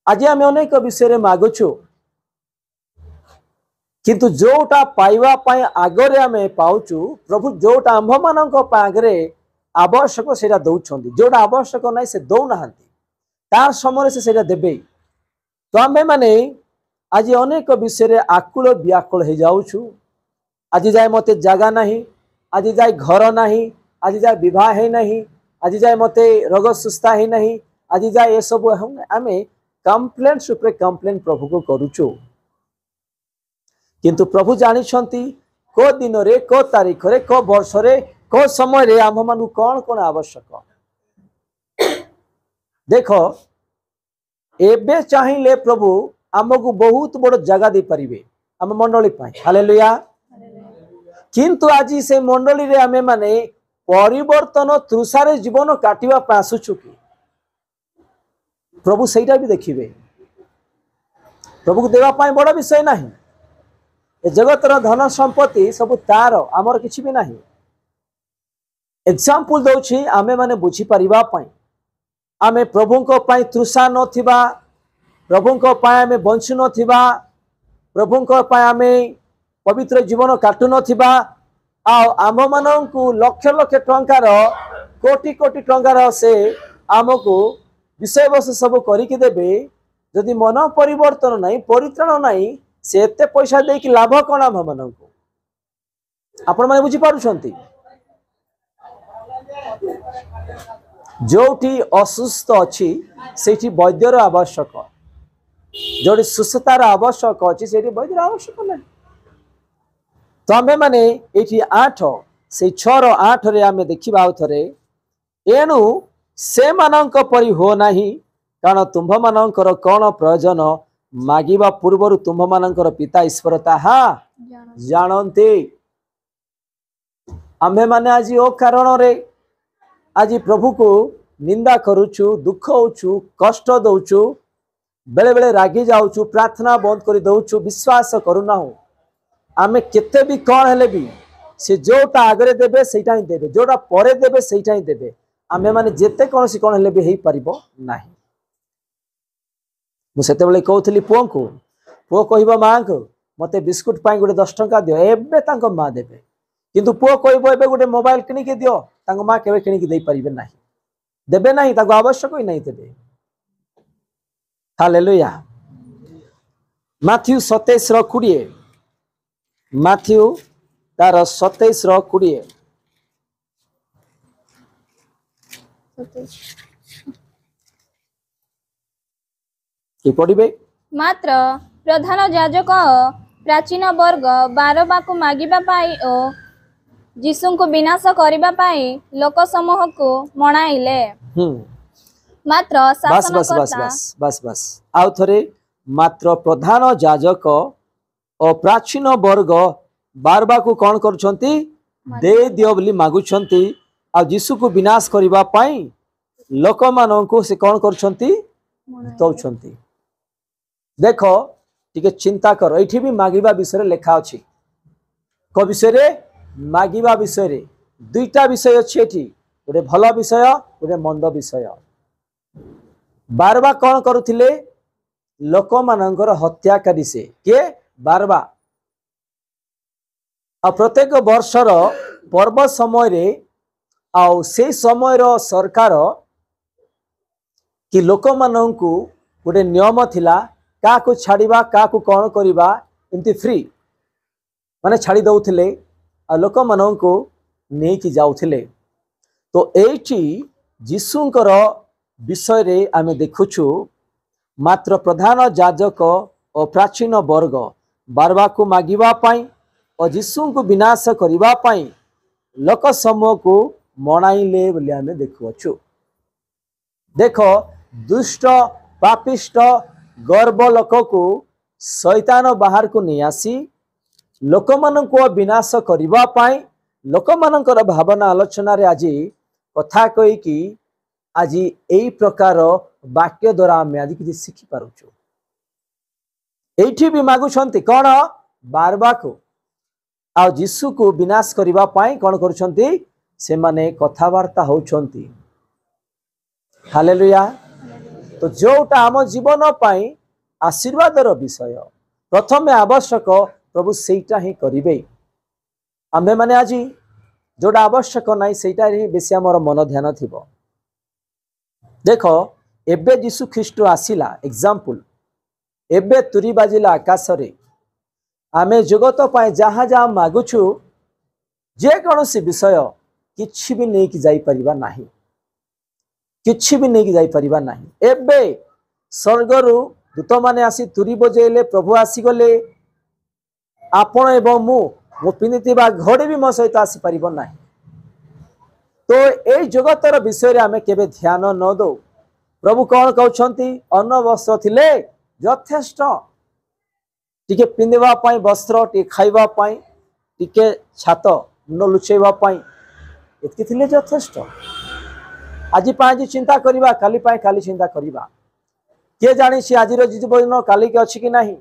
आज आम अनेक विषय मागुचु किंतु जोटा पाइबा आगरे आम पाउचु प्रभु जोटा आंभ मान आगे आवश्यक से दौरान जोटा आवश्यक ना से दौना तार समय से देवे तो आम मैंने आज अनेक विषय आकुल व्याकुल हो जाऊँ आज जाए मत जगह ना आज जाए घर ना आज जाए विवाह है ना आज जाए मत रोग सुस्था है ना आज जाए ये सब आम कंप्लेन्स उपरे कंप्लेन प्रभु को करुचु किंतु प्रभु जानिछंती को दिन रे को तारीख रे को वर्ष रे को समय रे आम मानु कौन कौन आवश्यक देखो एबे चाहिए प्रभु आमको बहुत बड़ जगह दे पारिबे आम मंडली पाई हालेलुया किंतु आज से मंडली रे आमे माने परिवर्तन तृषारे जीवन काटिबा आसुछु कि प्रभु सेटा भी देखिबे प्रभु को देवा पाई बड़ विषय नहीं ए जगतर धन संपत्ति सब तार आमर किछि भी नहीं एग्जांपल दउछि आमे माने बुझी परिबा पाई आमे प्रभु को पाई तृषा नथिबा प्रभु को पाई आमे बंचु नथिबा प्रभु को पाई आमे पवित्र जीवन काटु नथिबा आम माननकु लक्ष लक्ष टंकार कोटि कोटि टंकार से आमको विषय वस्तु सब करिके देबे जदि मन परिवर्तन नहीं परित्राण नहीं से एते पैसा दे कि लाभ कौन आम माननकु आपण माने बुझी पारुछंती जोठी असुस्थ अच्छी सेठी वैद्यर आवश्यक जोटी सुस्थतार आवश्यक अच्छी सेठी वैद्यर आवश्यक नहीं तो आम मैंने ये 8 से 6:8 रे आम देखा थे एणु से मानक परि हो नहीं कारण तुम्भ मानकर कौन प्रयोजन मागिबा पूर्वर तुम्भ मानकर पिता ईश्वर ताहा जानते आम्भे माने आज ओ कारण रे आज प्रभु को निंदा करुचु दुख होचु कष्ट दउचु बेले बेले रागी जाऊचु प्रार्थना बंद कर दउचु विश्वास करूना आमे केते भी कौन हेले भी से जोटा आगरे देबे सेटा ही देबे जोटा परे देबे सेटा ही देबे आमे माने जेते कौन सी कौन हेले भी हेई परिबो नाही मु सेते बेले कहउथली पुओ को पुओ कहिबो मां को मते बिस्कुट पाई गोटे 10 टंका दियो एबे तांको मां देबे किंतु पुओ कहिबो एबे गोटे मोबाइल किनि के दियो तांको मां केबे किनि के देई परिबे नाही देबे नाही ताको आवश्यक ही नहीं देबे हालेलुया माथ्यू 27:20 माथ्यू तार 27:20 कि पढ़िबे मात्र प्रधान याजक प्राचीन वर्ग बारबा को मागिबा पाई ओ जीसु को विनाश करिबा पाई लोक समूह को मणाइले मात्र बस बस बस बस बस बस आउ थरे मात्र प्रधान याजक और प्राचीन वर्ग बारबा को कौन करुछंती दे दियो बोली मागुछंती आ जीसु को विनाश करिबा पाई लोक माननकु से कौन करुछंती दउछंती देखो टिके चिंता कर एठी भी मागिबा विषय लिखा अछि को विषय रे मागिबा विषय रे दुईटा विषय अछि एठी गोटे भलो विषय गोटे मंद विषय बारबा कौन करुथिले लोक मानकर हत्याकारी से के बारबा आ प्रत्येक वर्षर पर्व समय रे आउ से समय रो सरकार कि लोक माननकु गोटे नियम थिला का को छाड़िबा का को कौन करिबा एमती फ्री माने छाड़ी दउथिले आ लोक माननकु नै कि जाउथिले तो एठी जीसुंकर विषय रे आमे देखुछु मात्र प्रधान याजक और प्राचीन वर्ग बारबा को मागिबा पाई और जीसु को विनाश करिबा पाई लोक समूह को मणाइले बोली आमे देखुछु देखो दुष्ट पापिष्ट गर्व लोक को शैतान बाहर को नहीं आसी लोक मान को विनाश करिबा पाई लोक मानकर भावना आलोचना रे आज कथा कही कि आज यही प्रकार वाक्य द्वारा आम आज किसी शिखि पारुछु एठी भी मागुछंती कौन बारबा को आ जीसु को विनाश करिबा पाई कौन करुछंती से माने कथावार्ता होउछंती हालेलुया तो जोटा आम जीवन पाई आशीर्वादर विषय प्रथम आवश्यक प्रभु सेटा ही करिवे। आमे माने आज जोटा आवश्यक ना सेटा ही बेसी आमर मन ध्यान थिबो। देख एबे यीशु ख्रीष्ट आसिला एग्जाम्पल एबे तुरी बाजिला आकाश रे आमे जगत पाए जहाँ जहाँ मागुछु जे कौनसी विषय किछि भी नहीं कि जाई परिबा नाही, किछि भी नहीं कि जाई परिबा नाही। एबे स्वर्गरु दूत माने आसी तुरी बजेले प्रभु आसी गले आपण एवं मु पिनिथिबा घड़ी भी मो सहित आसी परिबो नाही। तो ए जगतर विषय आमे केबे ध्यान न दो। प्रभु कौन कहउछंती अन्न वस्त्र थिले यथेष्ट, टिके पिंधवा पाई वस्त्र टिके खाइबा पाई टिके छात न लुचेबा पाई एतकी थिले यथेष्ट। आज पाई चिंता करिबा काली पाई काली चिंता करिबा के जानी सी आज जीवन काली के अछि कि नाही।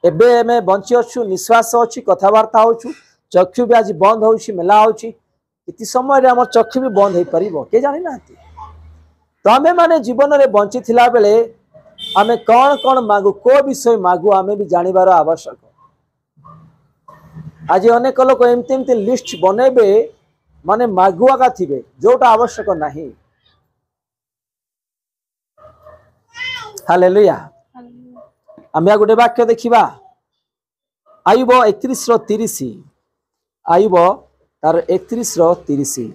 एबे एमे बंची अछु निश्वास अछि कथावार्ता होछु चक्षु भी आज बंद होउछि मेला होउछि इति समय रे हमर चक्षु भी बंद होई परिबो के जानि नाथि। तो आमे माने जीवन रे बंची थिला बेले आमे कौन कौन मागु को विषय मागु आमे भी जानिबार आवश्यक। आज अनेक लोक एमती एमती लिस्ट बनेबे माने मागुआ का थिबे जोटा आवश्यक नाही। हालेलुया। आमे गोटे वाक्य देखिबा आयुब 31:30 आयुब तार 31:30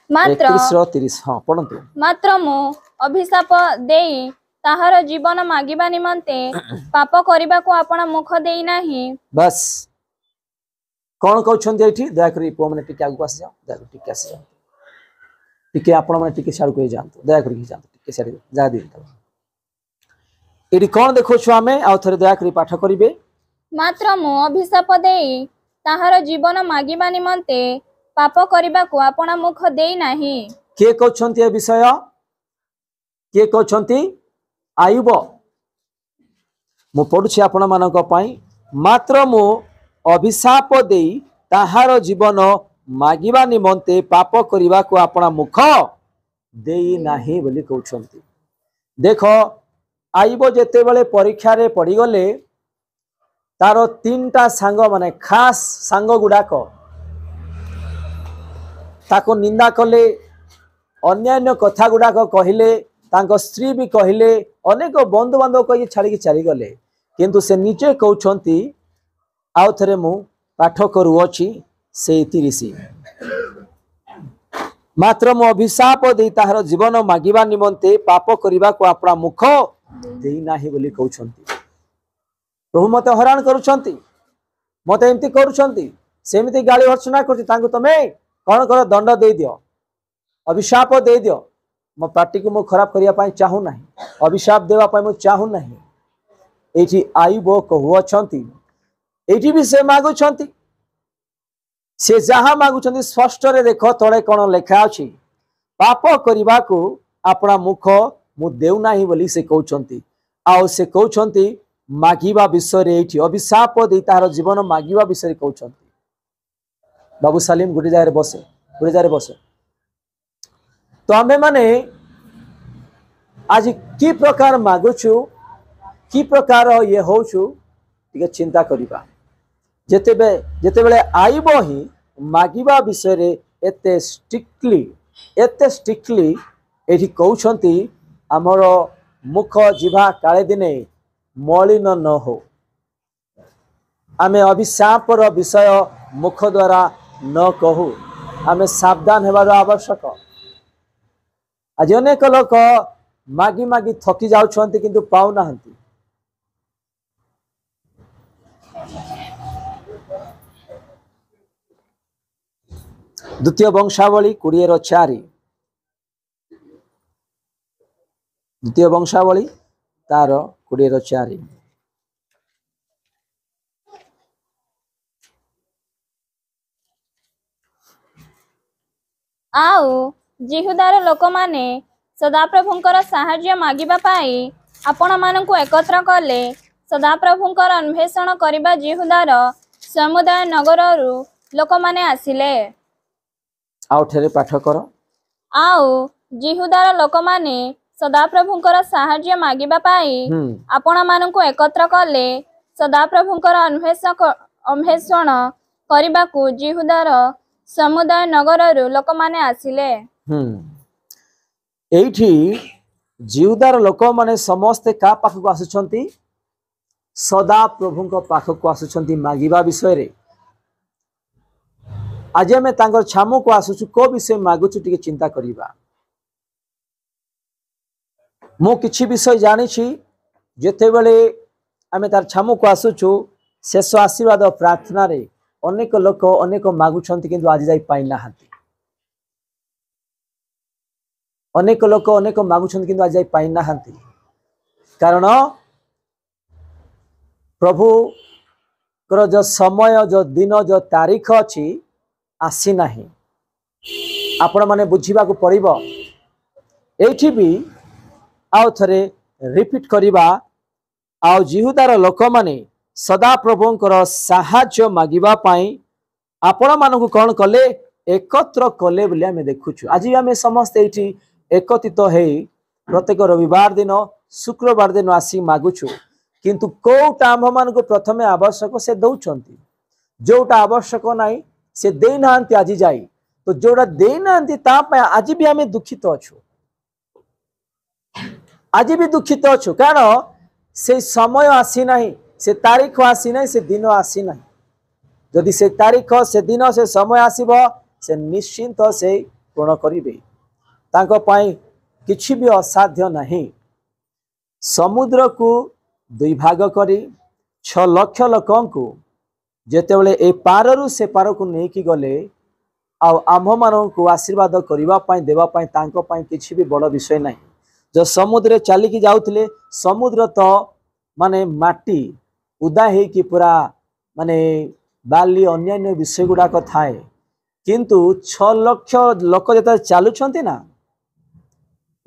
मात्र 31:30 हाँ पढ़ंतु। मात्र मु अभिशाप देई ताहार जीवन मागिबा निमंते पाप करिबा को आपण मुख देई नाही। बस कौन कहउछंती एठी दया करी पो माने टिके आगु आसी जाओ दया करी टिके आसी जाओ टिके आपण माने टिके साडू को जानतो दया करी जानतो टिके साडी जा दे एठी कौन देखो छु आमे आ थरे दया करी पाठ करिवे। मात्र मु अभिशाप देई ताहार जीवन मागिबा निमंते पाप करिबा को आपण मुख देई नाही। के कहउछंती ए विषय के कहउछंती आयुब मु पढुछि आपण मानक पई मात्र मु अभिशाप देई ताहार जीवन मागिबा निमंते पाप करिबा को आपण मुख देई नाही बोली कहउछंती। देखो आयुब जेते बेले परीक्षा रे पड़ी गले तारो तीनटा सांग माने खास सांग गुडाक ताको निंदा कले अन्यान्य कथा गुडाक कहिले तांको स्त्री भी कहिले अनेक बंधु बांधव कहि छाड़ी चली गले किंतु से निजे कहउछंती आउ थरे मु पाठ करूअछि से 30 मात्र मो अभिशाप देई ताहार जीवन मागिबा निमंते पाप करिबा को आपणा मुख देई नाही बोली कहउछंती। प्रभु मते हैरान करूछंती मते एमती करूछंती सेमिति गाली भर्सना करछि तांको तमे कौन कर दंड दे दियो अभिशाप दे दियो मो पार्टी को मु खराब करिया पाई चाहू नाही अभिशाप देवा पाई मु चाहू नाही। एठी आयुब कहउछंती एठी भी से मागुछंती से जहाँ मागुछंती स्पष्ट रे देखो तळे कोन लेखा अछि पाप करिबा को आपणा मुख मु देउ नाही बोली से कहउछंती। आ से कहउछंती मागिबा विषय रे एठी अभिशाप दे तार जीवन मागिबा विषय कहउछंती। बाबू सालिम गुडी जाय रे बसे तो आमे माने आज की प्रकार मागुछु की प्रकार ये होछु टिके चिंता करिबा। जेते बेले आइब ही मागिबा विषय रे एते स्ट्रिक्टली एठी कहउछंती हमर मुख जिभा काले दिने मलिन न हो आमे अभिशापर विषय मुख द्वारा न कहू आमे सावधान हेबार आवश्यक। आज अनेक लोक मागी मागी थकी जाउछंती किंतु पाउ नाहंती। द्वितीय वंशावली 20:4 द्वितीय वंशावली तार 20:4 आउ जिहुदार लोक माने सदाप्रभुंकर साहाय्य मागिबा पाई आपण मानकु एकत्र कले सदाप्रभुंकर अन्वेषण करिबा जिहुदार समुदाय नगररु लोक माने आसिले। आउ ठेरे पाठ कर। आउ जिहुदार लोक माने सदाप्रभुंकर साहाय्य मागिबा पाई आपण मानकु एकत्र कले सदाप्रभुंकर अन्वेषण करबाकू जिहुदार समुदाय नगररू लोक माने आसिले। एठी जिहुदार लोक माने समस्ते का पाखक आसुछंती सदा प्रभुंक पाखक आसुछंती मागिबा विषय रे। आज आम तांकर छामु को आसुछु को विषय मागुछु टिके चिंता करिबा। मु किछि विषय जानी छी जेते बेले आमे तार छामु को आसुछु शेष आशीर्वाद प्रार्थना रे अनेक लोक अनेक मागुछंती किंतु आज जाई पाइ नाहंती। अनेक लोक अनेक मागुछंती किंतु आज जाई पाइ नाहंती कारण प्रभु कर जो समय जो दिन जो तारीख अछि आसी नाही। आपण माने बुझीबा को पड़िबो। एठी भी आउ थरे रिपीट करिबा आउ जिहुदार लोक माने सदा प्रभुंकर साहाय्य मागिबा पाई आपण मानकु कोन कले एकत्र कले बोली आमे देखुछु। आज आमे समस्त एठी एकत्रित हेई प्रत्येक रविवार दिन शुक्रवार दिन आसी मागुछु किंतु कोटा आम मानकु प्रथमे आवश्यक से दउछंती जोटा आवश्यक नाही से दे नांती आज जाई तो जोड़ा दे नांती ता पे आज भी आमे दुखित अछु। आज भी दुखित अछु कारण से समय आसी नाही से तारीख आसी नाही से दिन आसी नाही। जदि से तारीख से दिन से समय आसीबो से निश्चिंत से पूर्ण करिवे तांको पाई किछि भी असाध्य नाही। समुद्र को दुई भाग करी 6 लाख लोकंकु जेतेबेले ए पाररु से पार को नहीं कि गले आम मानकु आशीर्वाद करबा पाई देबा पाई तांको पाई किछि भी बड़ विषय नाही। जो समुद्र चली की जाउतले समुद्र तो माने माटी उदा हे कि पूरा माने बाली अन्य विषय गुड़ाक थाए किंतु 6 लाख लोक जत चालुछंती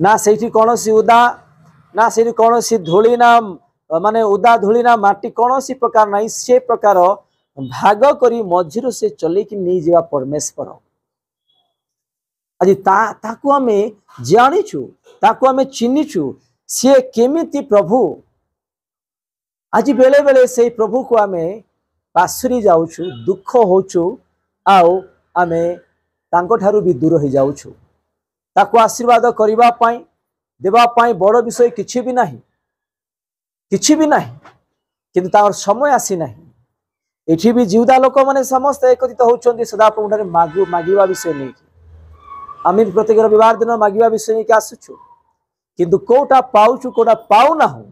ना सेठी कोनोसी उदा ना सेठी कोनोसी धूली ना माने उदा धूली ना माटी कोनोसी प्रकार नाही। से प्रकार भाग करी मझिरु से चले कि नहीं जेवा परमेश्वर आज ताकू आमे जानिछु ताकू आमे चिन्हिछु से केमिति प्रभु। आज बेले बेले से प्रभु को आमे पासुरी जाउछु दुख होछु आउ आमे तांको ठारू भी दूर हो जाउछु। ताकू आशीर्वाद करिबा पाई देबा पाई बड़ विषय किछि भी नाही किंतु तार समय आसी नाही। एठी भी जिहुदा लोक माने समस्त एकत्रित होउछन्ती सदा प्रभु मागिबा विषय नहीं आम प्रत्येक रविवार दिन मागिबा विषय नहीं आसुछु किंतु कोटा पाउछु कोटा पाउना हो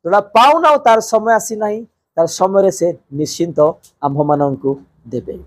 जोड़ा पाउना तार समय आसी नाही तार समय से निश्चिंत आम्भ माननकु देबे।